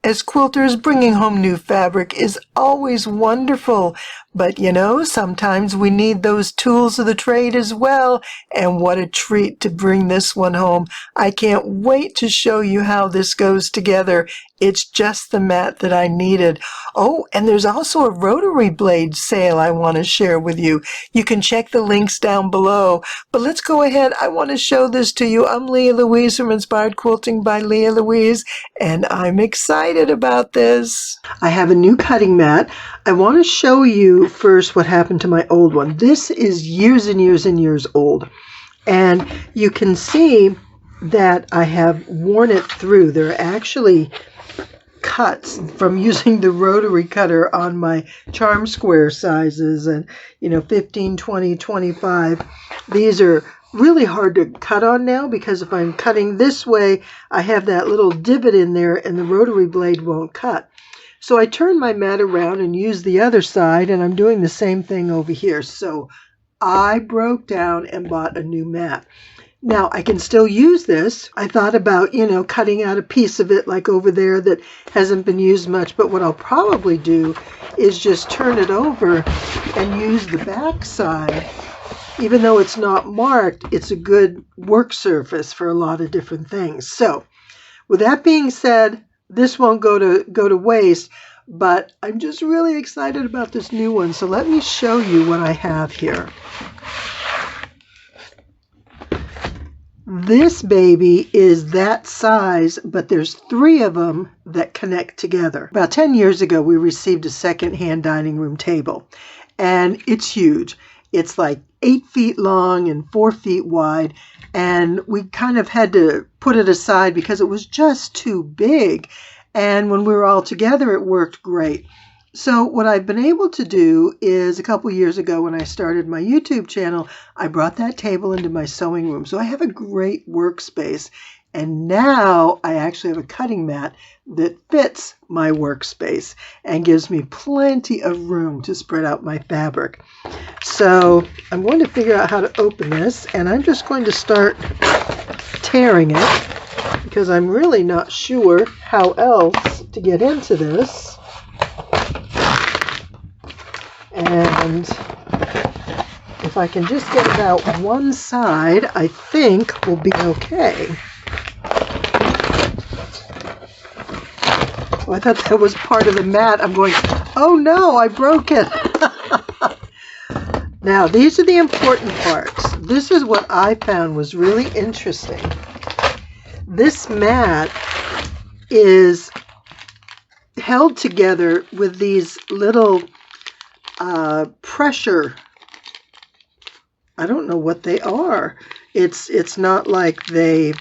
As quilters, bringing home new fabric is always wonderful, but sometimes we need those tools of the trade as well, and what a treat to bring this one home. I can't wait to show you how this goes together. It's just the mat that I needed. Oh, and there's also a rotary blade sale I want to share with you. You can check the links down below, but let's go ahead. I want to show this to you. I'm Lea Louise from Inspired Quilting by Lea Louise, and I'm excited about this. I have a new cutting mat. I want to show you first what happened to my old one. This is years and years and years old, and you can see that I have worn it through. There are actually cuts from using the rotary cutter on my charm square sizes, and 15, 20, 25. These are really hard to cut on now because if I'm cutting this way, I have that little divot in there and the rotary blade won't cut. So I turn my mat around and use the other side, and I'm doing the same thing over here. So I broke down and bought a new mat. Now I can still use this. I thought about, cutting out a piece of it like over there that hasn't been used much, but what I'll probably do is just turn it over and use the back side. Even though it's not marked, it's a good work surface for a lot of different things. So with that being said, this won't go to waste, but I'm just really excited about this new one. So let me show you what I have here. This baby is that size, but there's 3 of them that connect together. About 10 years ago, we received a second-hand dining room table, and it's huge. It's like 8 feet long and 4 feet wide, and we kind of had to put it aside because it was just too big. And when we were all together, it worked great. So what I've been able to do is a couple years ago when I started my YouTube channel, I brought that table into my sewing room. So I have a great workspace. And now I actually have a cutting mat that fits my workspace and gives me plenty of room to spread out my fabric. So I'm going to figure out how to open this, and I'm just going to start tearing it because I'm really not sure how else to get into this. And if I can just get about one side, I think we'll be okay. Oh, I thought that was part of the mat. I'm going, oh no, I broke it. Now, these are the important parts. This is what I found was really interesting. This mat is held together with these little pressure. I don't know what they are. It's not like they.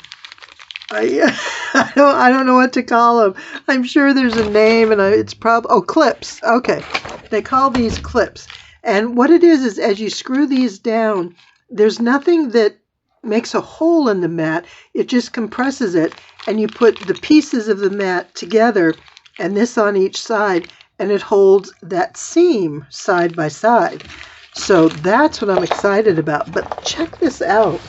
I don't know what to call them. I'm sure there's a name, and it's probably clips. Okay, they call these clips. And what it is as you screw these down, there's nothing that makes a hole in the mat. It just compresses it, and you put the pieces of the mat together, and this on each side, and it holds that seam side by side. So that's what I'm excited about. But check this out.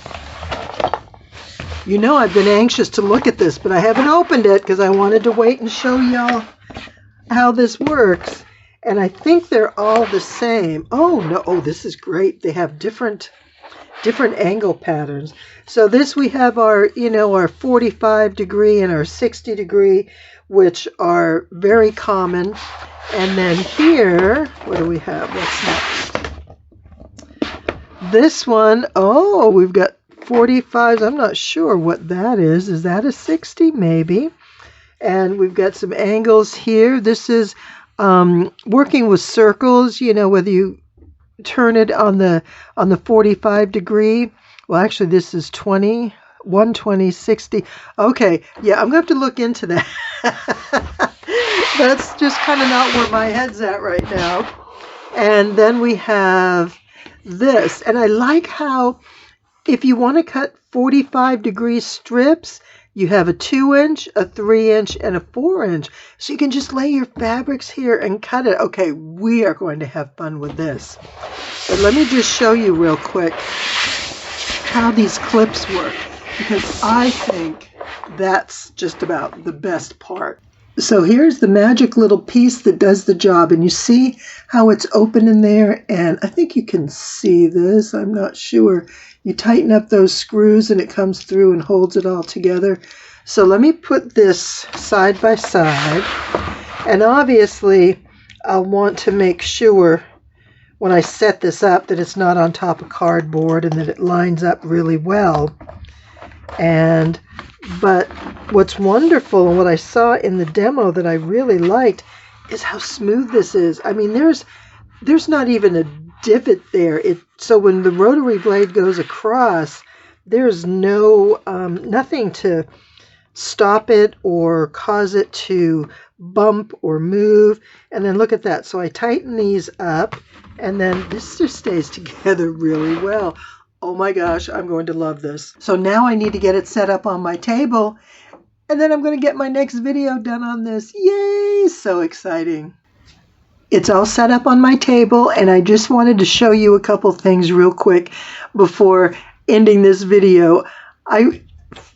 I've been anxious to look at this, but I haven't opened it because I wanted to wait and show y'all how this works. And I think they're all the same. Oh, no. Oh, this is great. They have different angle patterns. So this we have our 45 degree and our 60 degree, which are very common. And then here, what do we have? What's next? This one, oh, we've got 45s. I'm not sure what that is. Is that a 60? Maybe. And we've got some angles here. This is working with circles, whether you turn it on the 45 degree. Well, actually, this is 20, 120, 60. Okay, yeah, I'm going to have to look into that. That's just kind of not where my head's at right now. And then we have this. And I like how if you want to cut 45 degree strips, you have a 2-inch, a 3-inch, and a 4-inch. So you can just lay your fabrics here and cut it. Okay, we are going to have fun with this. But let me just show you real quick how these clips work, because I think that's just about the best part. So here's the magic little piece that does the job. And you see how it's open in there? And I think you can see this. I'm not sure. You tighten up those screws and it comes through and holds it all together. So let me put this side by side. And obviously, I'll want to make sure when I set this up that it's not on top of cardboard and that it lines up really well. But what's wonderful and what I saw in the demo that I really liked is how smooth this is. I mean, there's not even a divot there. So when the rotary blade goes across, there's nothing to stop it or cause it to bump or move. And then look at that. So I tighten these up, and then this just stays together really well. Oh my gosh, I'm going to love this. So now I need to get it set up on my table, and then I'm going to get my next video done on this. Yay! So exciting. It's all set up on my table, and I just wanted to show you a couple things real quick before ending this video. I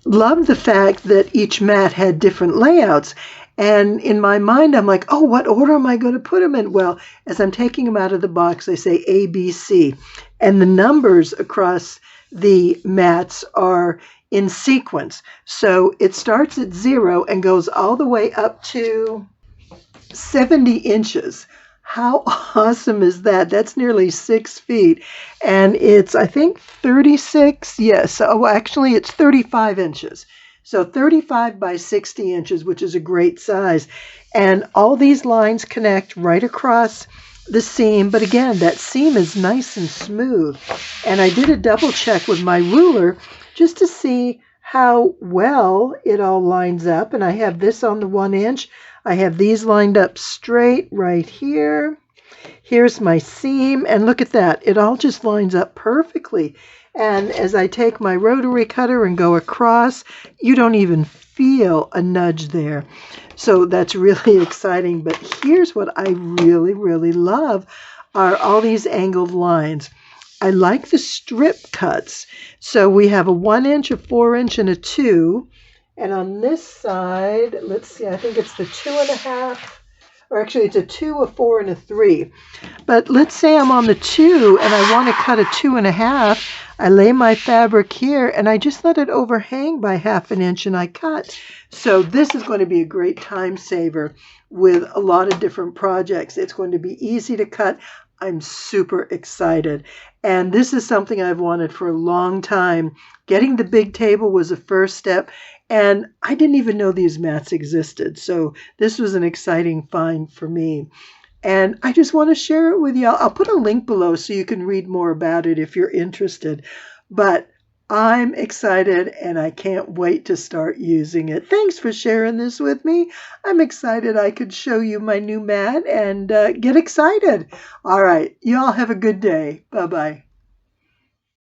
love the fact that each mat had different layouts. And in my mind, I'm like, oh, what order am I going to put them in? Well, as I'm taking them out of the box, I say A, B, C. And the numbers across the mats are in sequence. So it starts at 0 and goes all the way up to 70 inches. How awesome is that? That's nearly 6 feet. And it's, I think, 36. Yes. Oh, actually, it's 35 inches. So 35 by 60 inches, which is a great size. And all these lines connect right across the seam. But again, that seam is nice and smooth. And I did a double check with my ruler just to see how well it all lines up. And I have this on the 1 inch. I have these lined up straight right here. Here's my seam. And look at that. It all just lines up perfectly. And as I take my rotary cutter and go across, you don't even feel a nudge there. So that's really exciting. But here's what I really, really love are all these angled lines. I like the strip cuts. So we have a 1 inch, a 4 inch, and a 2. And on this side, let's see, I think it's the 2.5. Or actually, it's a 2, a 4, and a 3. But let's say I'm on the 2 and I want to cut a 2.5. I lay my fabric here and I just let it overhang by 1/2 inch and I cut. So this is going to be a great time saver with a lot of different projects. It's going to be easy to cut. I'm super excited. And this is something I've wanted for a long time. Getting the big table was a first step. And I didn't even know these mats existed. So this was an exciting find for me. And I just want to share it with you. I'll put a link below so you can read more about it if you're interested. But I'm excited and I can't wait to start using it. Thanks for sharing this with me. I'm excited I could show you my new mat and get excited. All right. You all have a good day. Bye-bye.